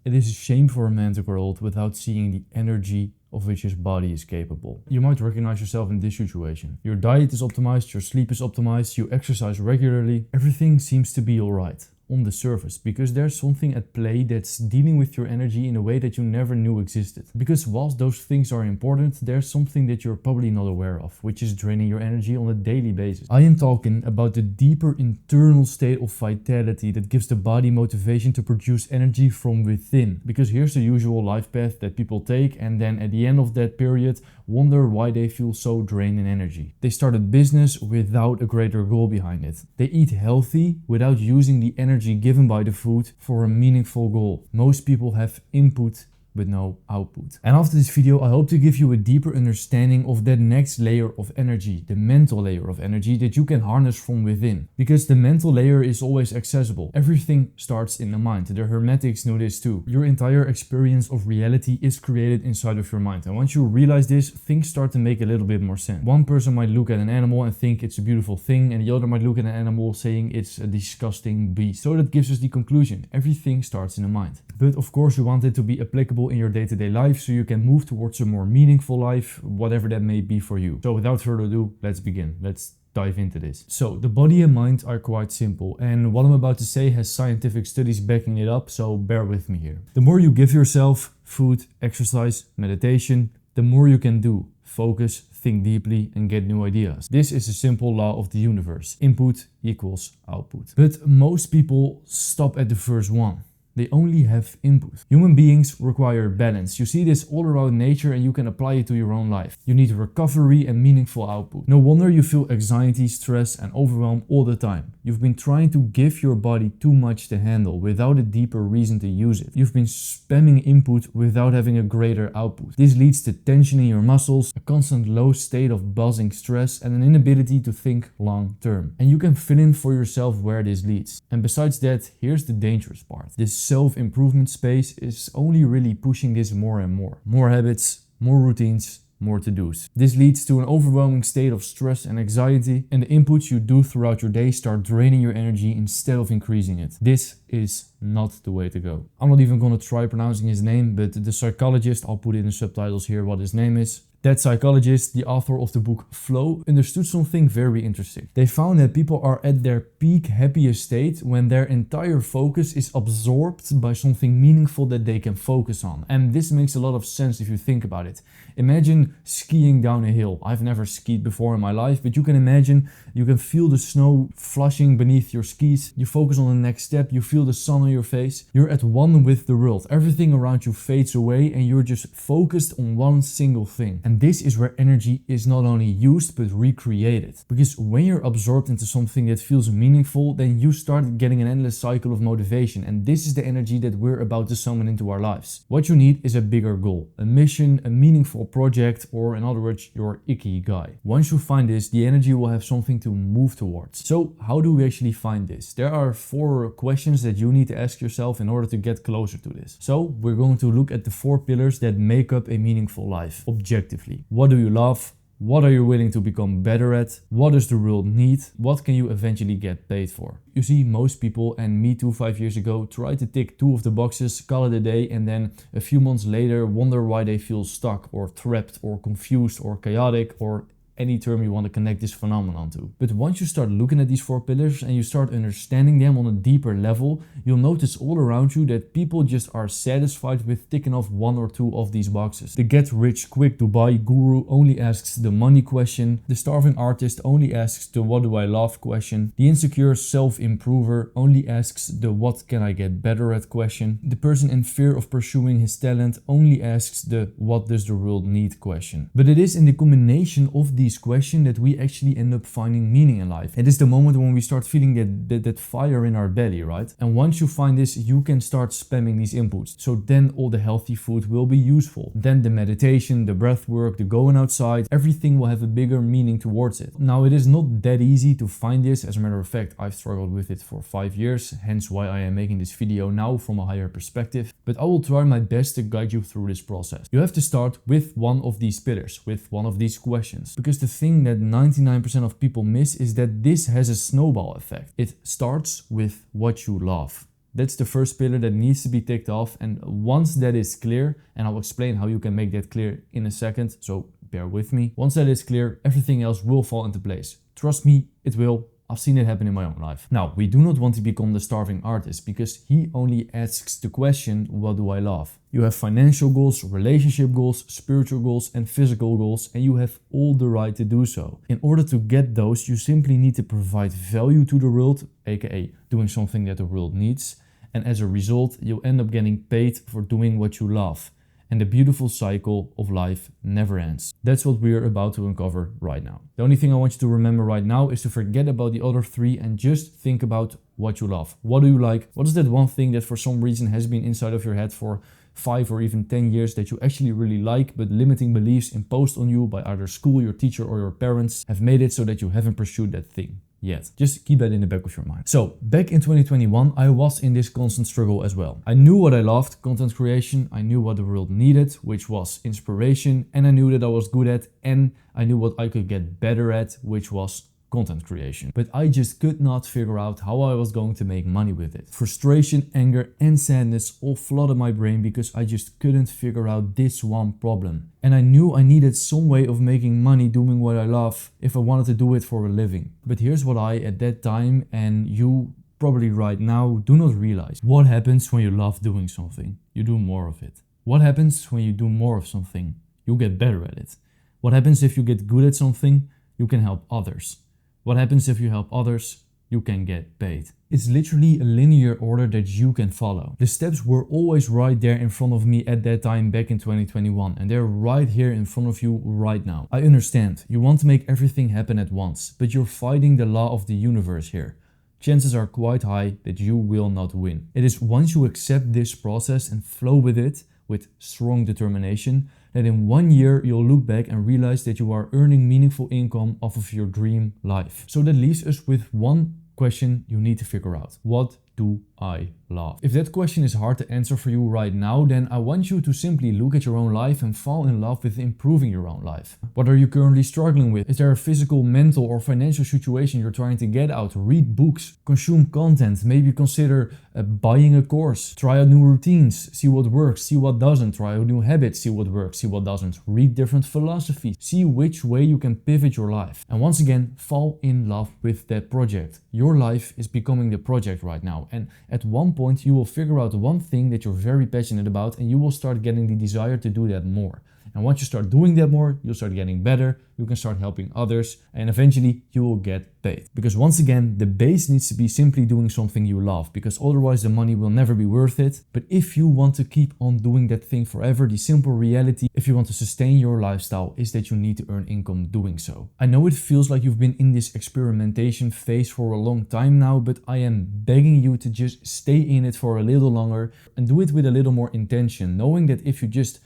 It is a shame for a man to grow old without seeing the energy of which his body is capable. You might recognize yourself in this situation. Your diet is optimized, your sleep is optimized, you exercise regularly. Everything seems to be alright on the surface, because there's something at play that's dealing with your energy in a way that you never knew existed. Because whilst those things are important, there's something that you're probably not aware of, which is draining your energy on a daily basis. I am talking about the deeper internal state of vitality that gives the body motivation to produce energy from within. Because here's the usual life path that people take, and then at the end of that period wonder why they feel so drained in energy. They start a business without a greater goal behind it. They eat healthy without using the energy given by the food for a meaningful goal. Most people have input with no output. And after this video, I hope to give you a deeper understanding of that next layer of energy, the mental layer of energy that you can harness from within. Because the mental layer is always accessible. Everything starts in the mind. The Hermetics know this too. Your entire experience of reality is created inside of your mind. And once you realize this, things start to make a little bit more sense. One person might look at an animal and think it's a beautiful thing, and the other might look at an animal saying it's a disgusting beast. So that gives us the conclusion. Everything starts in the mind. But of course you want it to be applicable in your day-to-day life so you can move towards a more meaningful life, whatever that may be for you. So without further ado, let's begin. Let's dive into this. So the body and mind are quite simple, and what I'm about to say has scientific studies backing it up, so bear with me here. The more you give yourself food, exercise, meditation, the more you can do. Focus, think deeply, and get new ideas. This is a simple law of the universe. Input equals output. But most people stop at the first one. They only have input. Human beings require balance. You see this all around nature and you can apply it to your own life. You need recovery and meaningful output. No wonder you feel anxiety, stress, and overwhelm all the time. You've been trying to give your body too much to handle without a deeper reason to use it. You've been spamming input without having a greater output. This leads to tension in your muscles, a constant low state of buzzing stress, and an inability to think long term. And you can fill in for yourself where this leads. And besides that, here's the dangerous part. This self-improvement space is only really pushing this more and more. More habits, more routines, more to-dos. This leads to an overwhelming state of stress and anxiety, and the inputs you do throughout your day start draining your energy instead of increasing it. This is not the way to go. I'm not even gonna try pronouncing his name, but the psychologist, I'll put in the subtitles here what his name is. That psychologist, the author of the book Flow, understood something very interesting. They found that people are at their peak happiest state when their entire focus is absorbed by something meaningful that they can focus on. And this makes a lot of sense if you think about it. Imagine skiing down a hill. I've never skied before in my life, but you can imagine you can feel the snow flushing beneath your skis. You focus on the next step, you feel the sun on your face. You're at one with the world. Everything around you fades away and you're just focused on one single thing. And this is where energy is not only used but recreated. Because when you're absorbed into something that feels meaningful, then you start getting an endless cycle of motivation, and this is the energy that we're about to summon into our lives. What you need is a bigger goal, a mission, a meaningful project, or in other words, your ikigai. Once you find this, the energy will have something to move towards. So how do we actually find this? There are 4 questions that you need to ask yourself in order to get closer to this. So we're going to look at the 4 pillars that make up a meaningful life, objectively. What do you love? What are you willing to become better at? What does the world need? What can you eventually get paid for? You see, most people, and me too 5 years ago, try to tick 2 of the boxes, call it a day, and then a few months later wonder why they feel stuck or trapped or confused or chaotic or any term you want to connect this phenomenon to. But once you start looking at these 4 pillars and you start understanding them on a deeper level, you'll notice all around you that people just are satisfied with ticking off 1 or 2 of these boxes. The get rich quick Dubai guru only asks the money question. The starving artist only asks the what do I love question. The insecure self-improver only asks the what can I get better at question. The person in fear of pursuing his talent only asks the what does the world need question. But it is in the combination of these questions that we actually end up finding meaning in life. It is the moment when we start feeling that fire in our belly, right? And once you find this, you can start spamming these inputs. So then all the healthy food will be useful. Then the meditation, the breath work, the going outside, everything will have a bigger meaning towards it. Now, it is not that easy to find this. As a matter of fact, I've struggled with it for 5 years, hence why I am making this video now from a higher perspective. But I will try my best to guide you through this process. You have to start with one of these pillars, with one of these questions. Because the thing that 99% of people miss is that this has a snowball effect. It starts with what you love. That's the first pillar that needs to be ticked off, and once that is clear, and I'll explain how you can make that clear in a second, so bear with me. Once that is clear, everything else will fall into place. Trust me, it will. I've seen it happen in my own life. Now, we do not want to become the starving artist because he only asks the question, what do I love? You have financial goals, relationship goals, spiritual goals, and physical goals, and you have all the right to do so. In order to get those, you simply need to provide value to the world, aka doing something that the world needs, and as a result, you'll end up getting paid for doing what you love. And the beautiful cycle of life never ends. That's what we're about to uncover right now. The only thing I want you to remember right now is to forget about the other three and just think about what you love. What do you like? What is that one thing that for some reason has been inside of your head for 5 or even 10 years that you actually really like, but limiting beliefs imposed on you by either school, your teacher, or your parents have made it so that you haven't pursued that thing yet. Just keep that in the back of your mind. So back in 2021, I was in this constant struggle as well. I knew what I loved, content creation. I knew what the world needed, which was inspiration. And I knew that I was good at, and I knew what I could get better at, which was content creation. But I just could not figure out how I was going to make money with it. Frustration, anger, and sadness all flooded my brain because I just couldn't figure out this one problem. And I knew I needed some way of making money doing what I love if I wanted to do it for a living. But here's what I, at that time, and you probably right now, do not realize. What happens when you love doing something? You do more of it. What happens when you do more of something? You get better at it. What happens if you get good at something? You can help others. What happens if you help others? You can get paid. It's literally a linear order that you can follow. The steps were always right there in front of me at that time back in 2021, and they're right here in front of you right now. I understand, you want to make everything happen at once, but you're fighting the law of the universe here. Chances are quite high that you will not win. It is once you accept this process and flow with it, with strong determination, that in 1 year you'll look back and realize that you are earning meaningful income off of your dream life. So that leaves us with one question you need to figure out. What do I love? If that question is hard to answer for you right now, then I want you to simply look at your own life and fall in love with improving your own life. What are you currently struggling with? Is there a physical, mental, or financial situation you're trying to get out? Read books, consume content, maybe consider buying a course, try out new routines, see what works, see what doesn't, try out new habits, see what works, see what doesn't, read different philosophies, see which way you can pivot your life. And once again, fall in love with that project. Your life is becoming the project right now. And at one point you will figure out one thing that you're very passionate about, and you will start getting the desire to do that more. And once you start doing that more, you'll start getting better, you can start helping others, and eventually you will get paid. Because once again, the base needs to be simply doing something you love, because otherwise the money will never be worth it. But if you want to keep on doing that thing forever, the simple reality, if you want to sustain your lifestyle, is that you need to earn income doing so. I know it feels like you've been in this experimentation phase for a long time now, but I am begging you to just stay in it for a little longer and do it with a little more intention, knowing that if you just,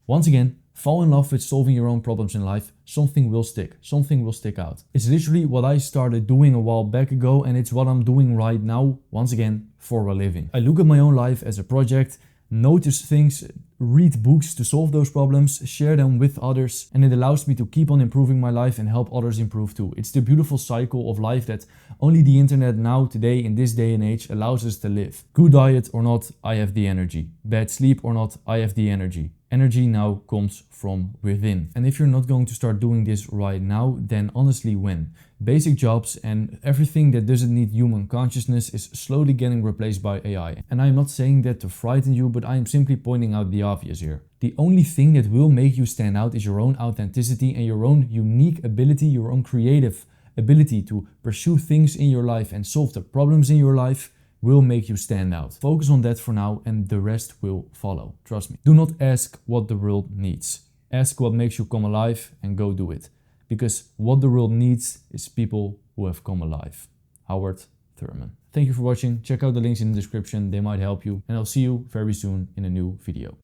once again, fall in love with solving your own problems in life, something will stick, something will stick out. It's literally what I started doing a while back ago, and it's what I'm doing right now, once again, for a living. I look at my own life as a project, notice things, read books to solve those problems, share them with others, and it allows me to keep on improving my life and help others improve too. It's the beautiful cycle of life that only the internet now, today, in this day and age, allows us to live. Good diet or not, I have the energy. Bad sleep or not, I have the energy. Energy now comes from within. And if you're not going to start doing this right now, then honestly when? Basic jobs and everything that doesn't need human consciousness is slowly getting replaced by AI. And I'm not saying that to frighten you, but I am simply pointing out the obvious here. The only thing that will make you stand out is your own authenticity and your own unique ability, your own creative ability to pursue things in your life and solve the problems in your life will make you stand out. Focus on that for now and the rest will follow. Trust me. Do not ask what the world needs. Ask what makes you come alive and go do it. Because what the world needs is people who have come alive. Howard Thurman. Thank you for watching. Check out the links in the description. They might help you. And I'll see you very soon in a new video.